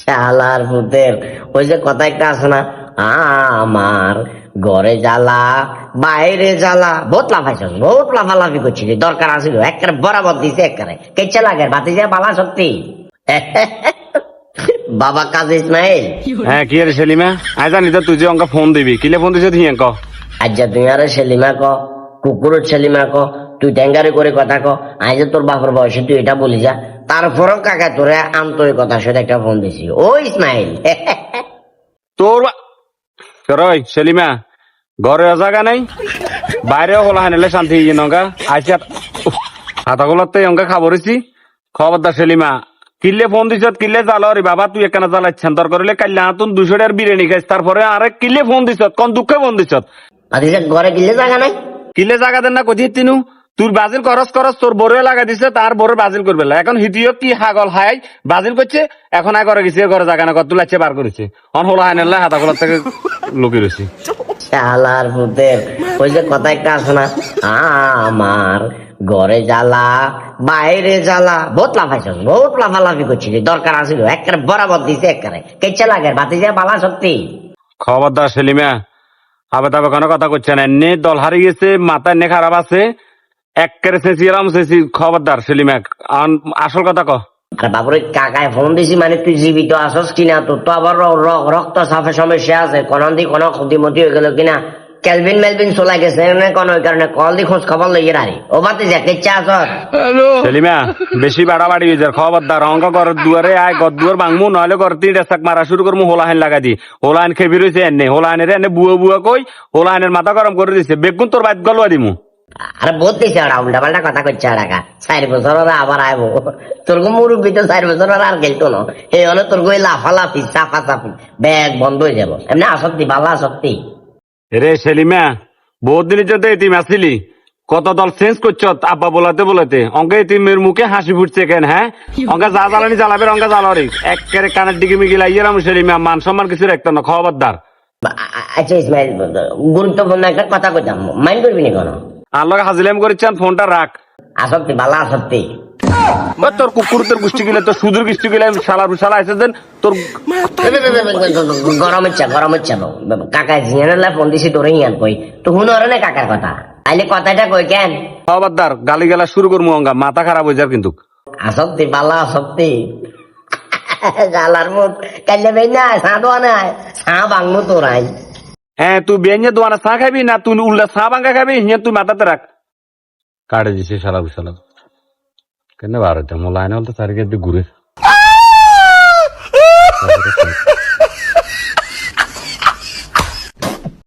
শালার ভূতের ওই যে কথা একটা আছে না, আমার ঘরে জ্বালা বাইরে জ্বালা। বহুত লাফাইছ, বহুত লাফালাফি করছিলি, দরকার আছিল একেবারে বরাবর দিছে, একেবারে কেচ্ছে লাগে বাতি যায় বালা সত্যি। বাবা কাজী ইসমাইল। হ্যাঁ কি রে সেলিমা, আই জানি তো তুই যে অঙ্কা ফোন দিবি, কিলে ফোন দিছ তুই ক? আচ্ছা তুই আরে সেলিমা ক, কুকুরের সেলিমা ক, তুই ট্যাঙ্গারি করে কথা ক। আই যে তোর বাপের বয়সে তুই এটা বলি যা, তারপরেও কাকা তোরে আন্তরিকতার সাথে একটা ফোন দিছি। ও ইসমাইল। তোর রই সেলিমা, ঘরে জায়গা নাই, বাইরেও হলা হানিলে শান্তি নঙ্কা আইসা হাতা গোলাতে অঙ্কা খাবরেছি। খবরদার সেলিমা, কিল্লে ফোন দিছ, কিল্লে জ্বালো রে বাবা, তুই একখানা জ্বালাচ্ছেন তোর করলে কাল্লা তুন 200 টাকার বিরিয়ানি খাইছ, তারপরে আরে কিল্লে ফোন দিছ, কোন দুঃখে ফোন দিছ? আদিসা ঘরে গিলে জায়গা নাই। কিলে জাগা দেন না কজি তিনু, তুই বাজিল করস তোর বড়ে লাগা দিছে, তার বড় বাজিল করবে না। এখন হিটিও কি হাগল হাই বাজিল করছে, এখন আয় করে গেছে ঘরে জাগা না কত লাচ্ছে বার করেছে, অন হলো হাইনাল্লাহ হাতা গোলার থেকে লুকিয়ে রয়েছি। শালার ভূতের ওই যে কথা একটা আছে না, আমার ঘরে জ্বালা বাইরে জ্বালা। বহুত লাফাইছ, বহুত লাফালাফি করছিলি, দরকার আছিল একেবারে বরাবর দিছে, একেবারে কেচ্ছে লাগে বাতি যায় বালা সত্যি। খবরদার সেলিমা, আবে তবে কোনো কথা করছে না, এমনি দল হারিয়ে গেছে, মাথা এমনি খারাপ আছে, একেবারে চেঁচিয়ে চেঁচি। খবরদার সেলিমা, আসল কথা ক। আর বাবুর কাকায় ফোন দিছি মানে তুই জীবিত আসস কিনা, তোর তো আবার রক্ত সাফে সমস্যা আছে, কোন দিক কোনো ক্ষতিমতি হয়ে গেল কিনা, ক্যালভিন মেলভিন চলে গেছে কোন, ওই কারণে কল দি খোঁজ খবর লইয়ে রাখি। ও বাতি যা কেচ্ছা আসস। সেলিমা বেশি বাড়াবাড়ি হয়ে যায়, খবরদার অঙ্ক ঘর দুয়ারে আয়, ঘর দুয়ার ভাঙমু, নইলে ঘর তিন রাস্তাক মারা শুরু করবো, হোলাহান লাগা দি। হোলাহান খেবি রয়েছে এনে, হোলাহানের এনে বুয়া বুয়া কই, হোলাহানের মাথা গরম করে দিছে, বেগুন তোর বাইত গলুয়া দিমু। আরে বহুত দিছে ওরা, উল্টা পাল্টা কথা করছে টাকা। 4 বছর ওরা আবার আইব, তোর মুরব্বী তো 4 বছর ওরা আর খেলতো না। এই হলে তোর গই লাফালাফি চাপা চাপি ব্যাগ বন্ধ হয়ে যাব। এমনি আসক্তি বালা আসক্তি। রে সেলিমা, বহুত দিনের জন্য এতিম আসিলি, কত দল চেঞ্জ করছ আব্বা বলাতে বলাতে, অঙ্কে এতিমের মুখে হাসি ফুটছে কেন? হ্যাঁ অঙ্কা যা জ্বালানি জ্বালাবে, অঙ্কা জ্বালারি একেবারে কানের দিকে মিগিল আইয়ারাম। সেলিমা মান সম্মান কিছু রাখতো না, খবরদার। আচ্ছা ইসমাইল, গুরুত্বপূর্ণ একটা কথা কইতাম, মাইন্ড করবি নি কোনো? আর লগে হাজিলাম করেছেন, ফোনটা রাখ। আসক্তি বালা আসক্তি। তোর কুকুর তোর গোষ্ঠী গিলে, তোর সুদূর গোষ্ঠী গিলে শালা শালা আছে দেন তোর। গরম ইচ্ছা কাকা জিয়ানের ফোন দিছি তোরে ইয়ান কই, তো হুন না কাকার কথা, আইলে কথাটা কই কেন? খবরদার গালি গালা শুরু করবো, অঙ্গা মাথা খারাপ হয়ে যার কিন্তু। আসক্তি বালা আসক্তি। গালার মুখ কাইলে বেই না সাঁদোয়া নাই, সাঁ বাংমু তোর আই। হ্যাঁ তুই বেঞ্জে দোয়ানা চা খাবি না, তুই উল্লা চা ভাঙ্গা খাবি, হিয়া তুই মাথাতে রাখ। কাটে দিছে শালা শালা কেন বার হইতে মোলাইন হল তো চারিকে ঘুরে।